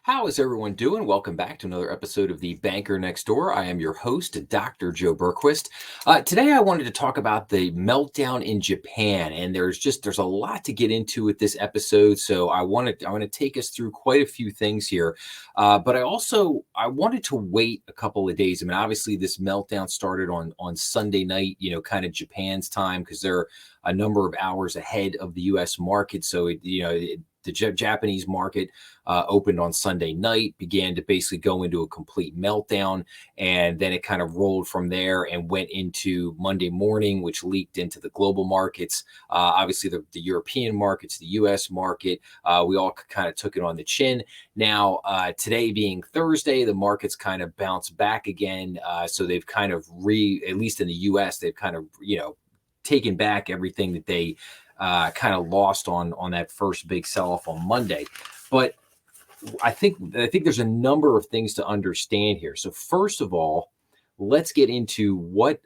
How is everyone doing? Welcome back to another episode of The Banker Next Door. I am your host, Dr. Joe Berquist. Today, I wanted to talk about the meltdown in Japan, and there's a lot to get into with this episode. So I want to take us through quite a few things here, but I wanted to wait a couple of days. I mean, obviously, this meltdown started on Sunday night, kind of Japan's time because they're a number of hours ahead of the U.S. market. So the Japanese market opened on Sunday night, began to basically go into a complete meltdown, and then it kind of rolled from there and went into Monday morning, which leaked into the global markets. Obviously, the European markets, the U.S. market, we all kind of took it on the chin. Now, today being Thursday, the markets kind of bounced back again. So they've kind of at least in the U.S., they've kind of, taken back everything that they kind of lost on that first big sell-off on Monday. But I think there's a number of things to understand here. So first of all, let's get into what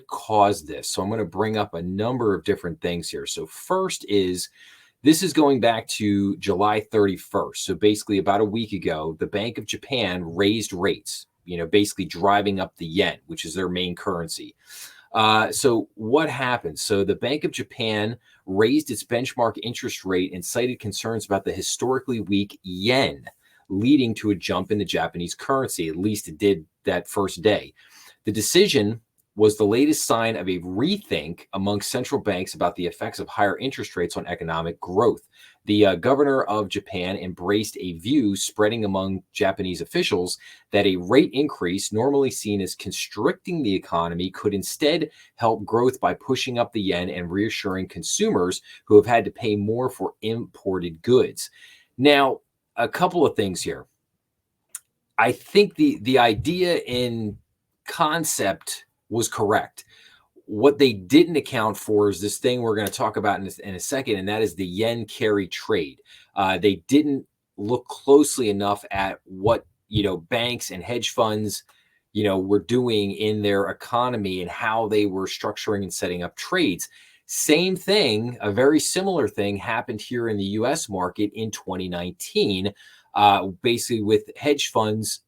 caused this. So I'm going to bring up a number of different things here. So first this is going back to July 31st. So basically about a week ago, the Bank of Japan raised rates, basically driving up the yen, which is their main currency. So what happened? So the Bank of Japan raised its benchmark interest rate and cited concerns about the historically weak yen, leading to a jump in the Japanese currency. At least it did that first day. The decision was the latest sign of a rethink among central banks about the effects of higher interest rates on economic growth. The governor of Japan embraced a view spreading among Japanese officials that a rate increase, normally seen as constricting the economy, could instead help growth by pushing up the yen and reassuring consumers who have had to pay more for imported goods. Now, a couple of things here. I think the idea in concept was correct. What they didn't account for is this thing we're going to talk about in a second, and that is the yen carry trade. They didn't look closely enough at what banks and hedge funds were doing in their economy and how they were structuring and setting up trades. Same thing, a very similar thing happened here in the U.S. market in 2019, basically with hedge funds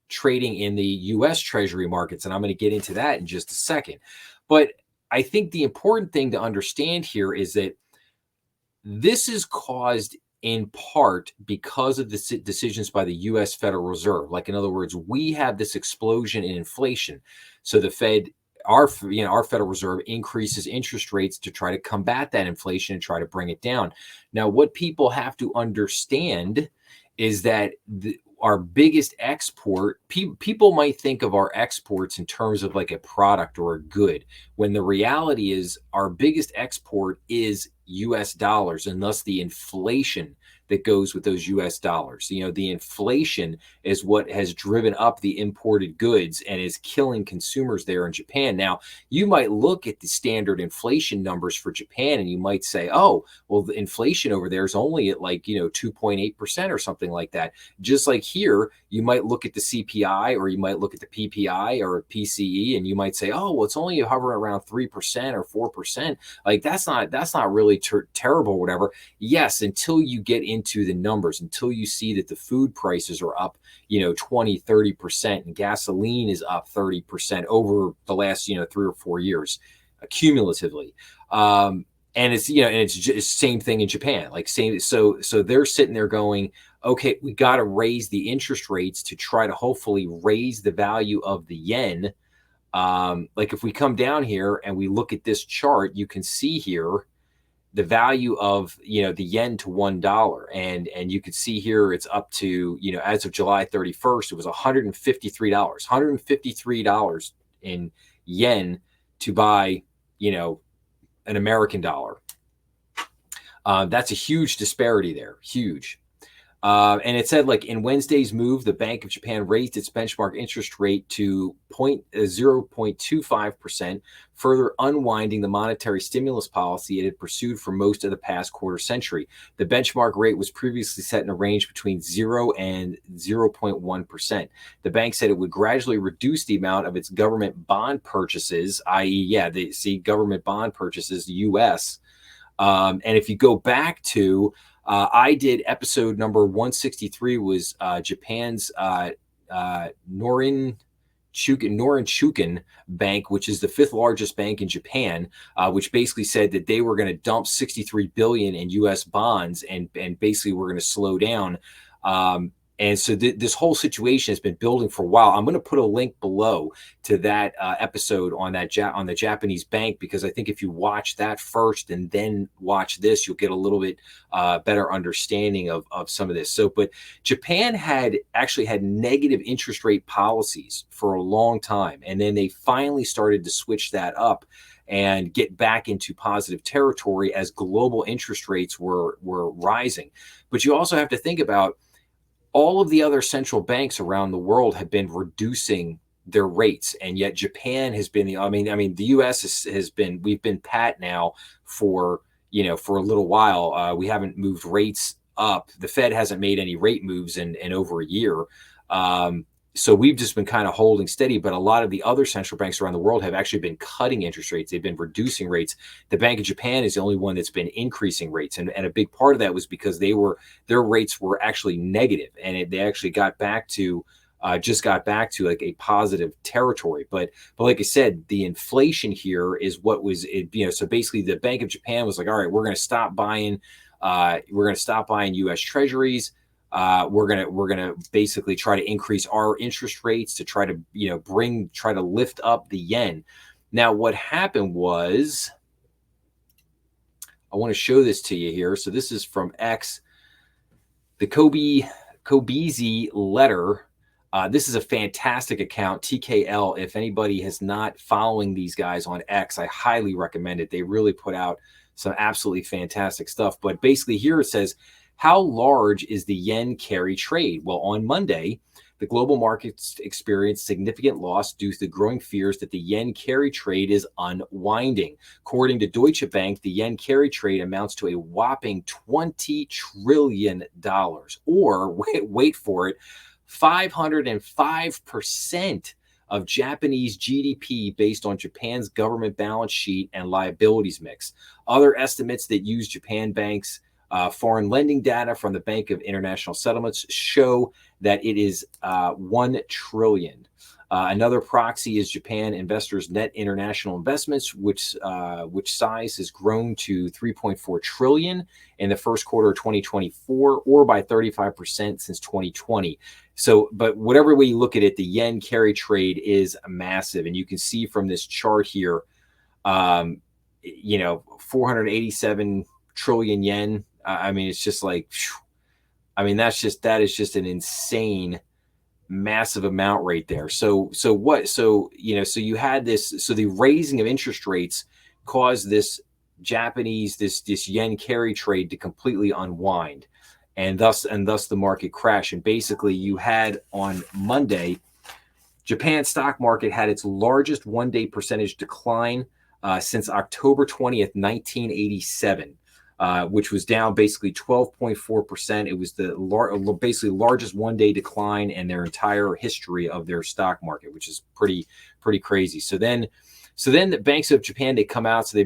trading in the U.S. Treasury markets. And I'm going to get into that in just a second. But I think the important thing to understand here is that this is caused in part because of the decisions by the U.S. Federal Reserve. Like, in other words, we have this explosion in inflation. So the Fed, our Federal Reserve increases interest rates to try to combat that inflation and try to bring it down. Now, what people have to understand is that our biggest export, people might think of our exports in terms of like a product or a good, when the reality is our biggest export is US dollars, and thus the inflation that goes with those US dollars. The inflation is what has driven up the imported goods and is killing consumers there in Japan. Now, you might look at the standard inflation numbers for Japan and you might say, oh, well, the inflation over there is only at 2.8% or something like that. Just like here, you might look at the CPI or you might look at the PPI or PCE and you might say, oh, well, it's only hovering around 3% or 4%. Like that's not really terrible or whatever. Yes, until you get into the numbers, until you see that the food prices are up, 20-30%, and gasoline is up 30% over the last, 3 or 4 years, cumulatively. And it's just same thing in Japan, so they're sitting there going, okay, we got to raise the interest rates to try to hopefully raise the value of the yen. If we come down here and we look at this chart, you can see here the value of the yen to $1, and you can see here it's up to as of July 31st, it was $153 in yen to buy an American dollar. That's a huge disparity there, huge. And it said, in Wednesday's move, the Bank of Japan raised its benchmark interest rate to 0.25%, further unwinding the monetary stimulus policy it had pursued for most of the past quarter century. The benchmark rate was previously set in a range between 0 and 0.1%. The bank said it would gradually reduce the amount of its government bond purchases, i.e., government bond purchases, the U.S., and if you go back to I did episode number 163 was Japan's Norinchukin Bank, which is the fifth largest bank in Japan, which basically said that they were going to dump 63 billion in U.S. bonds and basically we're going to slow down. And so this whole situation has been building for a while. I'm going to put a link below to that episode on that on the Japanese bank, because I think if you watch that first and then watch this, you'll get a little bit better understanding of some of this. So, but Japan had actually had negative interest rate policies for a long time, and then they finally started to switch that up and get back into positive territory as global interest rates were rising. But you also have to think about all of the other central banks around the world have been reducing their rates, and yet Japan has been the US has been, we've been pat now for for a little while. We haven't moved rates up. The Fed hasn't made any rate moves in over a year. So we've just been kind of holding steady, but a lot of the other central banks around the world have actually been cutting interest rates. They've been reducing rates. The Bank of Japan is the only one that's been increasing rates. And a big part of that was because their rates were actually negative, and they actually got back to like a positive territory. But like I said, the inflation here is what was it, so basically the Bank of Japan was like, all right, we're going to stop buying US treasuries. We're gonna basically try to increase our interest rates to try to try to lift up the yen. Now, what happened was, I want to show this to you here. So this is from X, the Kobezy letter. This is a fantastic account, TKL. If anybody has not following these guys on X, I highly recommend it. They really put out some absolutely fantastic stuff. But basically here it says, how large is the yen carry trade? Well, on Monday, the global markets experienced significant loss due to the growing fears that the yen carry trade is unwinding. According to Deutsche Bank, the yen carry trade amounts to a whopping $20 trillion, or wait for it, 505% of Japanese GDP based on Japan's government balance sheet and liabilities mix. Other estimates that use Japan Bank's foreign lending data from the Bank of International Settlements show that it is 1 trillion. Another proxy is Japan Investors' net international investments, which size has grown to 3.4 trillion in the first quarter of 2024, or by 35% since 2020. So, but whatever way you look at it, the yen carry trade is massive, and you can see from this chart here, 487 trillion yen. It's just like, that is just an insane, massive amount right there. So you had this, so the raising of interest rates caused this yen carry trade to completely unwind, and thus the market crash. And basically you had on Monday, Japan stock market had its largest one-day percentage decline since October 20th, 1987. Which was down basically 12.4%. It was the basically largest one-day decline in their entire history of their stock market, which is pretty crazy. So then the banks of Japan, they come out. So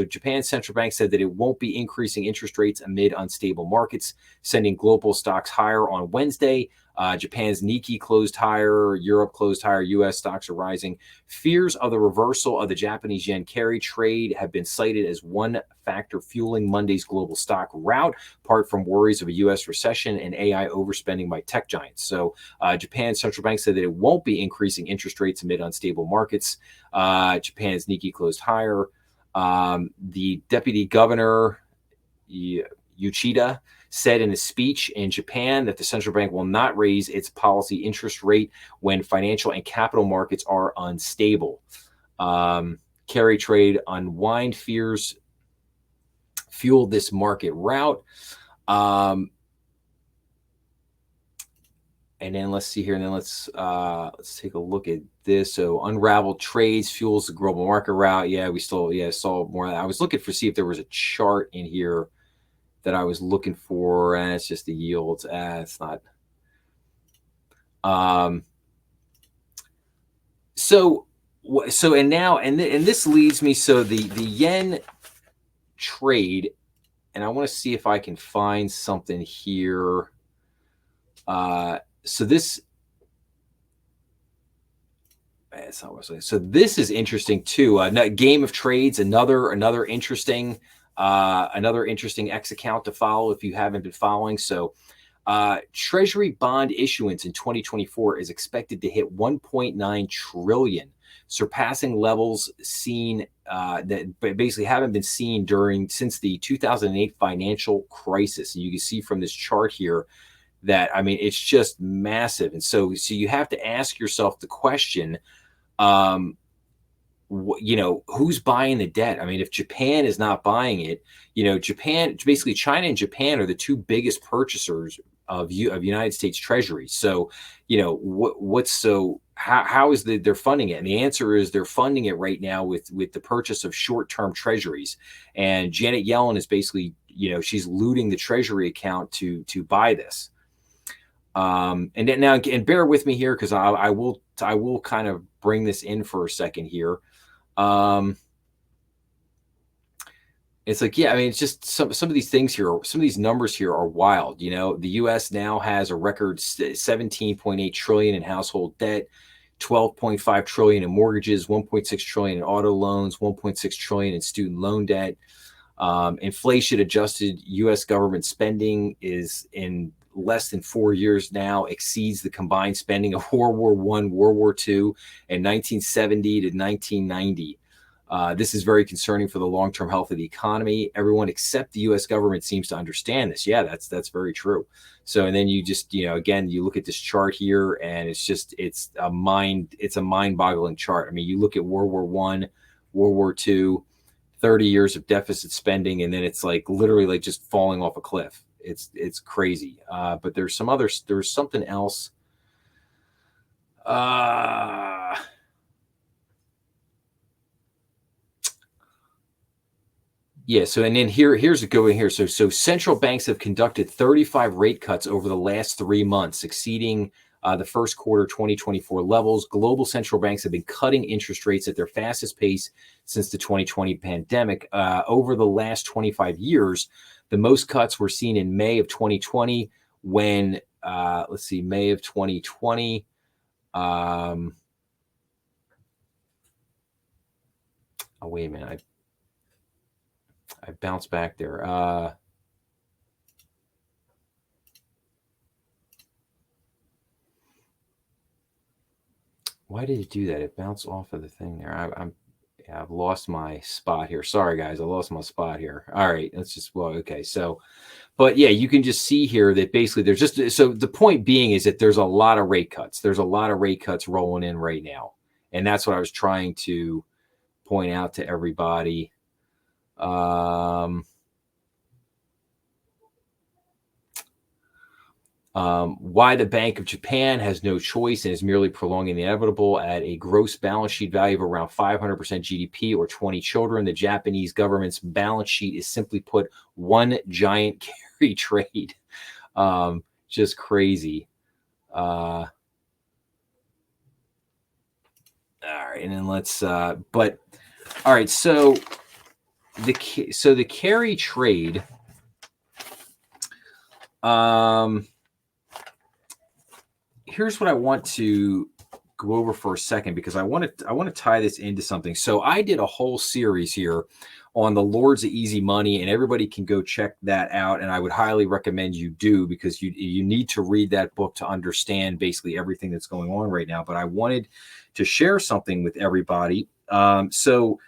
Japan's central bank said that it won't be increasing interest rates amid unstable markets, sending global stocks higher on Wednesday. Japan's Nikkei closed higher, Europe closed higher, U.S. stocks are rising. Fears of the reversal of the Japanese yen carry trade have been cited as one factor fueling Monday's global stock rout, apart from worries of a U.S. recession and AI overspending by tech giants. So Japan's central bank said that it won't be increasing interest rates amid unstable markets. Japan's Nikkei closed higher. The deputy governor, Uchida, said in a speech in Japan that the central bank will not raise its policy interest rate when financial and capital markets are unstable. Carry trade unwind fears fueled this market rout. And then let's see here, and then let's take a look at this. So unraveled trades fuels the global market rout. Yeah, we still saw more of that. I was looking for see if there was a chart in here that I was looking for, and it's just the yields. It's not. And this leads me. So the yen trade and I want to see if I can find something here. So this That's not what I was saying. So this is interesting too. Game of Trades, another interesting X account to follow if you haven't been following. So Treasury bond issuance in 2024 is expected to hit 1.9 trillion, surpassing levels seen that basically haven't been seen since the 2008 financial crisis. And you can see from this chart here that, I mean, it's just massive. And so you have to ask yourself the question, um, who's buying the debt? I mean, if Japan is not buying it, basically China and Japan are the two biggest purchasers of United States Treasuries. So, how is they're funding it? And the answer is they're funding it right now with the purchase of short-term Treasuries. And Janet Yellen is basically, she's looting the Treasury account to buy this. And bear with me here because I will kind of bring this in for a second here. It's like, yeah, I mean, it's just some of these things here, some of these numbers here are wild. The U.S. now has a record 17.8 trillion in household debt, 12.5 trillion in mortgages, 1.6 trillion in auto loans, 1.6 trillion in student loan debt. Inflation adjusted U.S. government spending is in less than 4 years now exceeds the combined spending of World War I, World War II, and 1970 to 1990. This is very concerning for the long-term health of the economy. Everyone except the U.S. government seems to understand this. Yeah, that's very true. So, and then you just, again, you look at this chart here, and it's a mind-boggling chart. I mean, you look at World War I, World War II, 30 years of deficit spending, and then it's like literally like just falling off a cliff. It's crazy. But there's something else. Yeah. So, and then here's a good one here. So central banks have conducted 35 rate cuts over the last 3 months, exceeding the first quarter 2024 levels. Global central banks have been cutting interest rates at their fastest pace since the 2020 pandemic. Over the last 25 years, the most cuts were seen in May of 2020 when, May of 2020. Oh, wait a minute. I bounced back there. Why did it do that? It bounced off of the thing there. I've lost my spot here. Sorry, guys. I lost my spot here. All right. Okay. So, but yeah, you can just see here that basically so the point being is that there's a lot of rate cuts. There's a lot of rate cuts rolling in right now. And that's what I was trying to point out to everybody. Why the Bank of Japan has no choice and is merely prolonging the inevitable at a gross balance sheet value of around 500% GDP or 20 children. The Japanese government's balance sheet is simply put one giant carry trade. Just crazy. All right, and then let's. All right. So the carry trade. Here's what I want to go over for a second because I want to tie this into something. So I did a whole series here on the Lords of Easy Money, and everybody can go check that out. And I would highly recommend you do because you need to read that book to understand basically everything that's going on right now. But I wanted to share something with everybody. So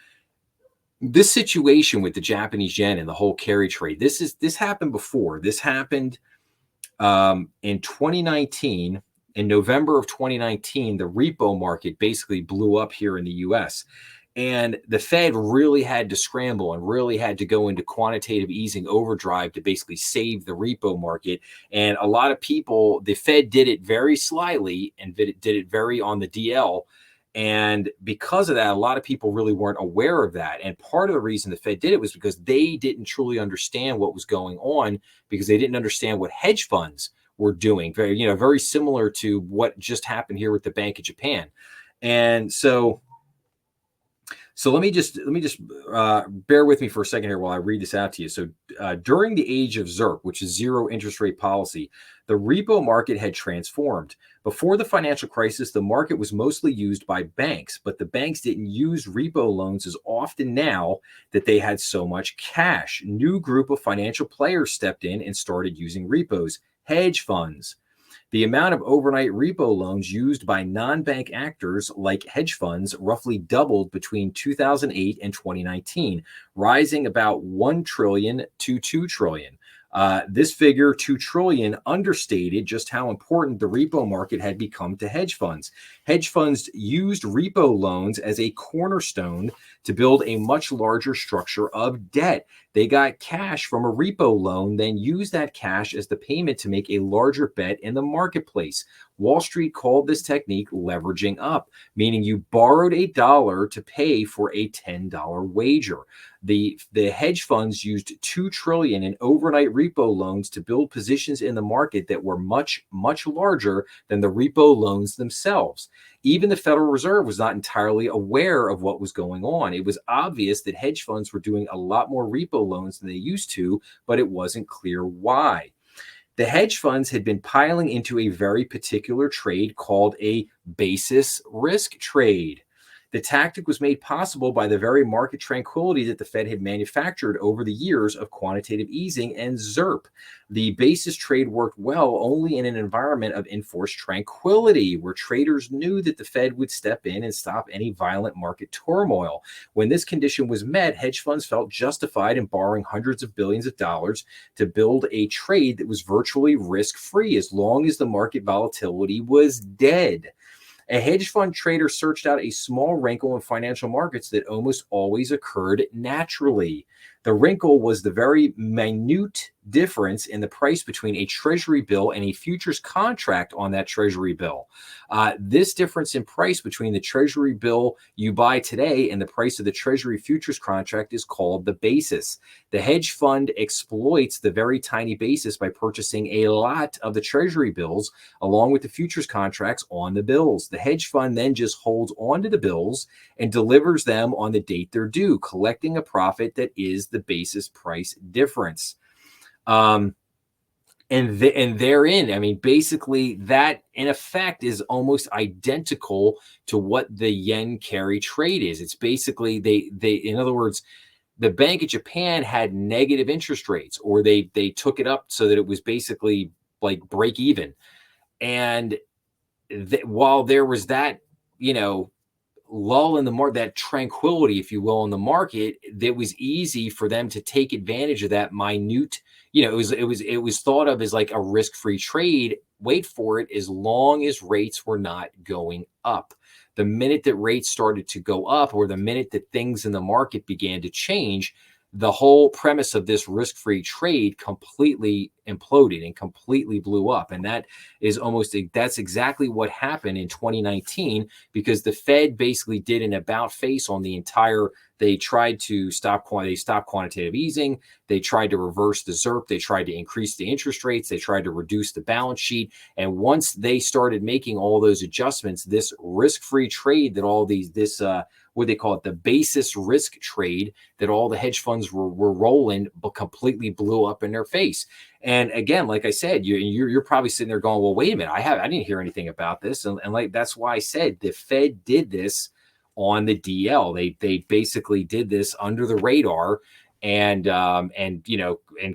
this situation with the Japanese yen and the whole carry trade, this happened before. This happened in 2019. In November of 2019, the repo market basically blew up here in the US. And the Fed really had to scramble and really had to go into quantitative easing overdrive to basically save the repo market. And a lot of people, the Fed did it very slyly and did it very on the DL. And because of that, a lot of people really weren't aware of that. And part of the reason the Fed did it was because they didn't truly understand what was going on because they didn't understand what hedge funds were doing. Very similar to what just happened here with the Bank of Japan. And so So let me just bear with me for a second here while I read this out to you. So during the age of ZIRP, which is zero interest rate policy, the repo market had transformed. Before the financial crisis, the market was mostly used by banks, but the banks didn't use repo loans as often now that they had so much cash. New group of financial players stepped in and started using repos, hedge funds. The amount of overnight repo loans used by non-bank actors like hedge funds roughly doubled between 2008 and 2019, rising about 1 trillion to 2 trillion. This figure, 2 trillion, understated just how important the repo market had become to hedge funds. Hedge funds used repo loans as a cornerstone to build a much larger structure of debt. They got cash from a repo loan, then used that cash as the payment to make a larger bet in the marketplace. Wall Street called this technique leveraging up, meaning you borrowed $1 to pay for a $10 wager. The hedge funds used 2 trillion in overnight repo loans to build positions in the market that were much, much larger than the repo loans themselves. Even the Federal Reserve was not entirely aware of what was going on. It was obvious that hedge funds were doing a lot more repo loans than they used to, but it wasn't clear why. The hedge funds had been piling into a very particular trade called a basis risk trade. The tactic was made possible by the very market tranquility that the Fed had manufactured over the years of quantitative easing and ZIRP. The basis trade worked well only in an environment of enforced tranquility, where traders knew that the Fed would step in and stop any violent market turmoil. When this condition was met, hedge funds felt justified in borrowing hundreds of billions of dollars to build a trade that was virtually risk-free as long as the market volatility was dead. A hedge fund trader searched out a small wrinkle in financial markets that almost always occurred naturally. The wrinkle was the very minute difference in the price between a treasury bill and a futures contract on that treasury bill. This difference in price between the treasury bill you buy today and the price of the treasury futures contract is called the basis. The hedge fund exploits the very tiny basis by purchasing a lot of the treasury bills along with the futures contracts on the bills. The hedge fund then just holds on to the bills and delivers them on the date they're due, collecting a profit that is the basis price difference. And therein, I mean, basically that in effect is almost identical to what the yen carry trade is. It's basically in other words, the Bank of Japan had negative interest rates, or they took it up so that it was basically like break even. And while there was that, lull in the market, that tranquility, if you will, in the market, that was easy for them to take advantage of that minute. It was thought of as like a risk-free trade. Wait for it, as long as rates were not going up. The minute that rates started to go up, or the minute that things in the market began to change, the whole premise of this risk-free trade completely imploded and completely blew up. And that's exactly what happened in 2019, because the Fed basically did an about face on the entire. They tried to stop quantitative easing. They tried to reverse the ZIRP. They tried to increase the interest rates. They tried to reduce the balance sheet. And once they started making all those adjustments, this risk-free trade that what they call it, the basis risk trade that all the hedge funds were rolling, but completely blew up in their face. And again, like I said, you're probably sitting there going, well, wait a minute, I didn't hear anything about this. And like, that's why I said the Fed did this on the DL. They basically did this under the radar and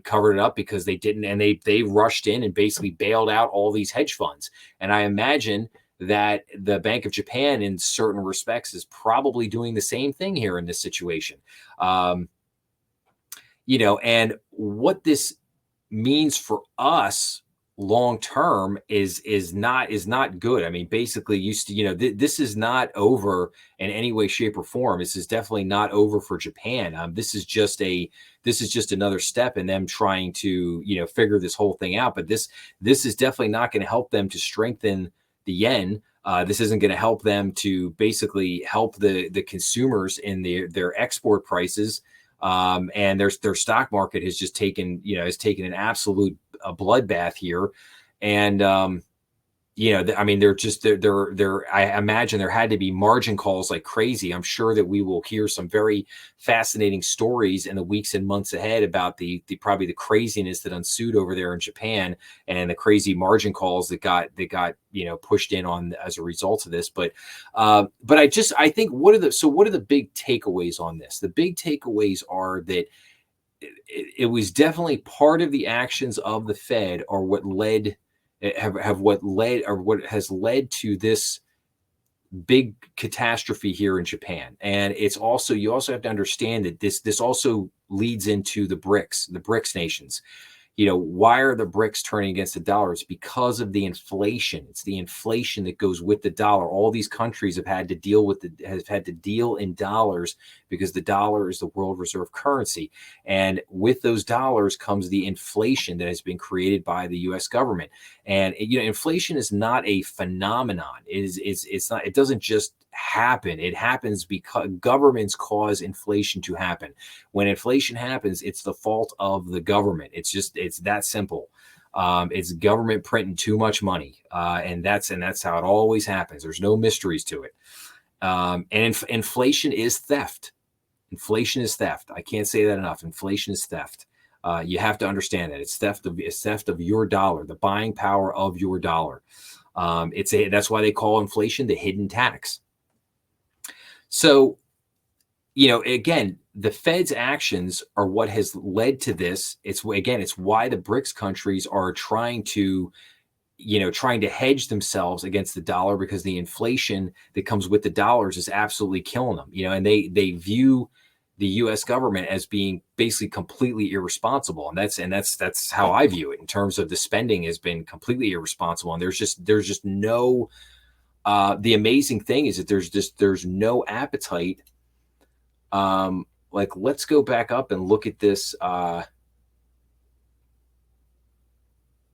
covered it up because they didn't. And they rushed in and basically bailed out all these hedge funds. And I imagine that the Bank of Japan in certain respects is probably doing the same thing here in this situation. And what this means for us long term is not good. I mean, basically, this is not over in any way, shape, or form. This is definitely not over for Japan. This is just another step in them trying to figure this whole thing out. But this is definitely not going to help them to strengthen the yen. This isn't going to help them to basically help the consumers in their export prices. And their stock market has just taken an absolute bloodbath here. And I mean, they're I imagine there had to be margin calls like crazy. I'm sure that we will hear some very fascinating stories in the weeks and months ahead about the probably the craziness that ensued over there in Japan, and the crazy margin calls that got pushed in on as a result of this. But I think what are the big takeaways on this? The big takeaways are that it was definitely part of the actions of the Fed are what led have what led or what has led to this big catastrophe here in Japan. And it's also you also have to understand that this also leads into the BRICS nations. Why are the BRICS turning against the dollar? It's because of the inflation. It's the inflation that goes with the dollar. All these countries have had to deal in dollars because the dollar is the world reserve currency. And with those dollars comes the inflation that has been created by the US government. And inflation is not a phenomenon. It's not, it doesn't just happen. It happens because governments cause inflation to happen. When inflation happens, it's the fault of the government. It's that simple. It's government printing too much money, and that's how it always happens. There's no mysteries to it. Inflation is theft. Inflation is theft. I can't say that enough. Inflation is theft. You have to understand that it's theft of your dollar, the buying power of your dollar. That's why they call inflation the hidden tax. So, again, the Fed's actions are what has led to this. It's why the BRICS countries are trying to hedge themselves against the dollar, because the inflation that comes with the dollars is absolutely killing them. And they view the U.S. government as being basically completely irresponsible, and that's how I view it in terms of the spending has been completely irresponsible. And there's just no. The amazing thing is that there's no appetite. Like, let's go back up and look at this.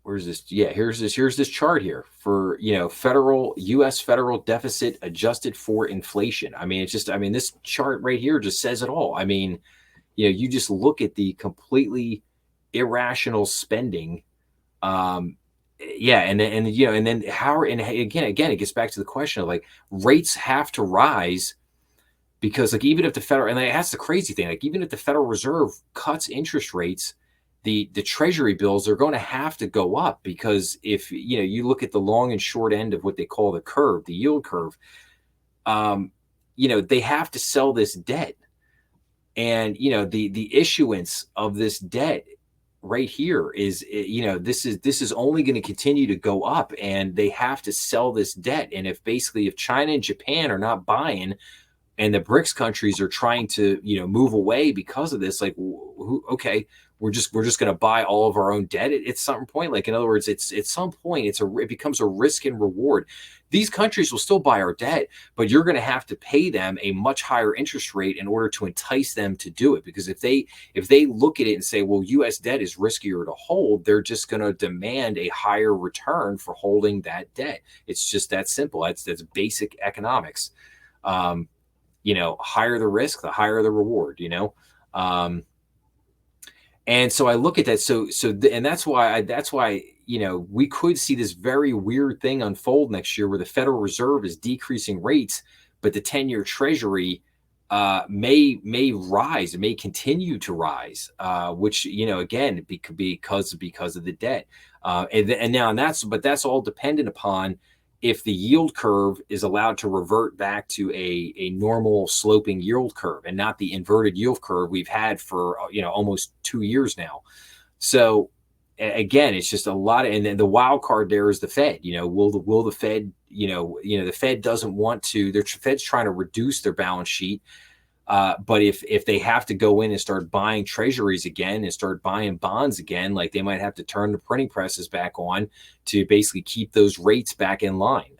Where's this? Yeah, here's this chart here for federal U.S. federal deficit adjusted for inflation. I mean, this chart right here just says it all. I mean, you just look at the completely irrational spending. Yeah, and then how, and again, it gets back to the question of, like, rates have to rise. Because, like, even if the federal, and that's the crazy thing, like, even if the Federal Reserve cuts interest rates, the Treasury bills are going to have to go up, because if you look at the long and short end of what they call the curve, the yield curve, they have to sell this debt, and the issuance of this debt right here is this is only going to continue to go up, and they have to sell this debt. And if China and Japan are not buying, and the BRICS countries are trying to move away because of this, like, okay, we're just going to buy all of our own debt at some point. Like, in other words, it's at some point it becomes a risk and reward. These countries will still buy our debt, but you're going to have to pay them a much higher interest rate in order to entice them to do it. Because if they look at it and say, well, U.S. debt is riskier to hold, they're just going to demand a higher return for holding that debt. It's just that simple. That's basic economics. Higher the risk, the higher the reward, and so I look at that. And that's why we could see this very weird thing unfold next year, where the Federal Reserve is decreasing rates, but the 10-year Treasury may rise, may continue to rise, which again, because of the debt, but that's all dependent upon if the yield curve is allowed to revert back to a normal sloping yield curve, and not the inverted yield curve we've had for almost 2 years now. So again, it's just a lot and then the wild card there is the Fed. Will the Fed, the Fed doesn't want to, the Fed's trying to reduce their balance sheet. But if they have to go in and start buying treasuries again and start buying bonds again, like, they might have to turn the printing presses back on to basically keep those rates back in line.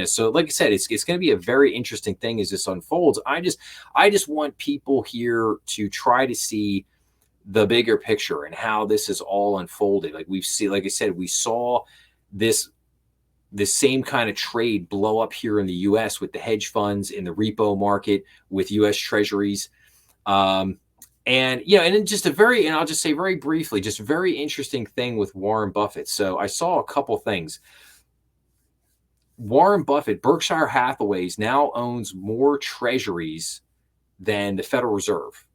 So like I said, it's going to be a very interesting thing as this unfolds. I just want people here to try to see the bigger picture and how this is all unfolded. Like I said, we saw this same kind of trade blow up here in the U.S. with the hedge funds in the repo market, with U.S. Treasuries. And then and I'll just say very briefly, just a very interesting thing with Warren Buffett. So I saw a couple things. Warren Buffett, Berkshire Hathaway's now owns more treasuries than the Federal Reserve.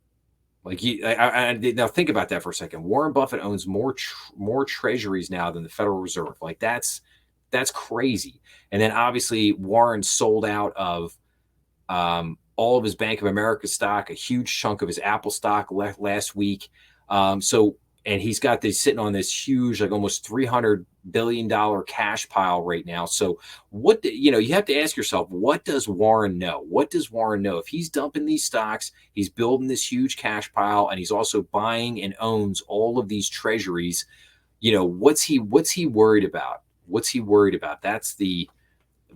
Like now think about that for a second. Warren Buffett owns more treasuries now than the Federal Reserve. Like that's crazy. And then obviously Warren sold out of all of his Bank of America stock, a huge chunk of his Apple stock last week. And he's got this sitting on this huge, like almost $300 billion cash pile right now. So you have to ask yourself, what does Warren know? What does Warren know? If he's dumping these stocks, he's building this huge cash pile, and he's also buying and owns all of these treasuries, what's he worried about? What's he worried about? That's the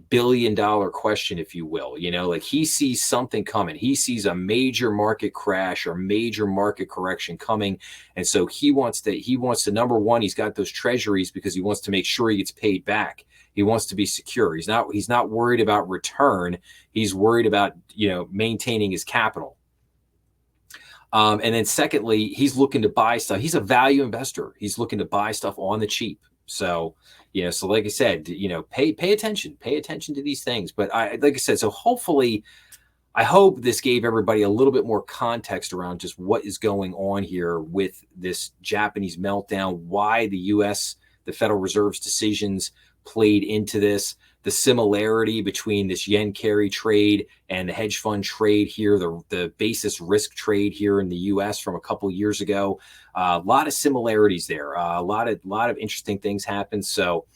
billion-dollar question, if you will. Like he sees something coming. He sees a major market crash or major market correction coming, and so he wants to number one, he's got those treasuries because he wants to make sure he gets paid back. He wants to be secure. He's not worried about return. He's worried about maintaining his capital. And then secondly, he's looking to buy stuff. He's a value investor. He's looking to buy stuff on the cheap. So, so like I said, pay attention to these things. But like I said, so hopefully, I hope this gave everybody a little bit more context around just what is going on here with this Japanese meltdown, why the Federal Reserve's decisions played into this, the similarity between this yen carry trade and the hedge fund trade here, the basis risk trade here in the U.S. from a couple of years ago. A lot of similarities there. A lot of interesting things happen. So,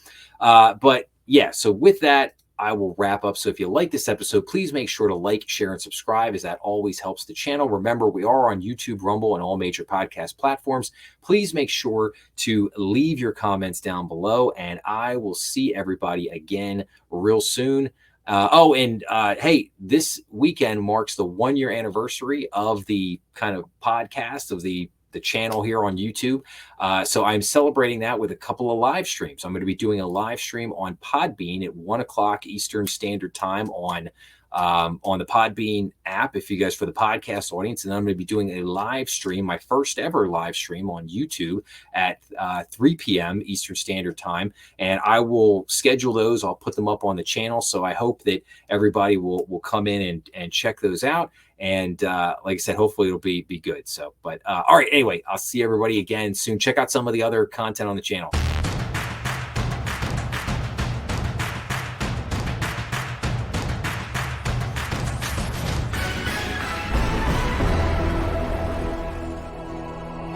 but yeah. So with that, I will wrap up. So if you like this episode, please make sure to like, share, and subscribe, as that always helps the channel. Remember, we are on YouTube, Rumble, and all major podcast platforms. Please make sure to leave your comments down below, and I will see everybody again real soon. Hey, this weekend marks the 1-year anniversary of the kind of podcast of the channel here on YouTube. So I'm celebrating that with a couple of live streams. I'm going to be doing a live stream on Podbean at 1:00 Eastern Standard Time on the Podbean app, if you guys, for the podcast audience. And I'm going to be doing a live stream, my first ever live stream on YouTube at 3 p.m. Eastern Standard Time. And I will schedule those. I'll put them up on the channel. So I hope that everybody will come in and check those out. And like I said, hopefully it'll be good. So, but all right, anyway, I'll see everybody again soon. Check out some of the other content on the channel.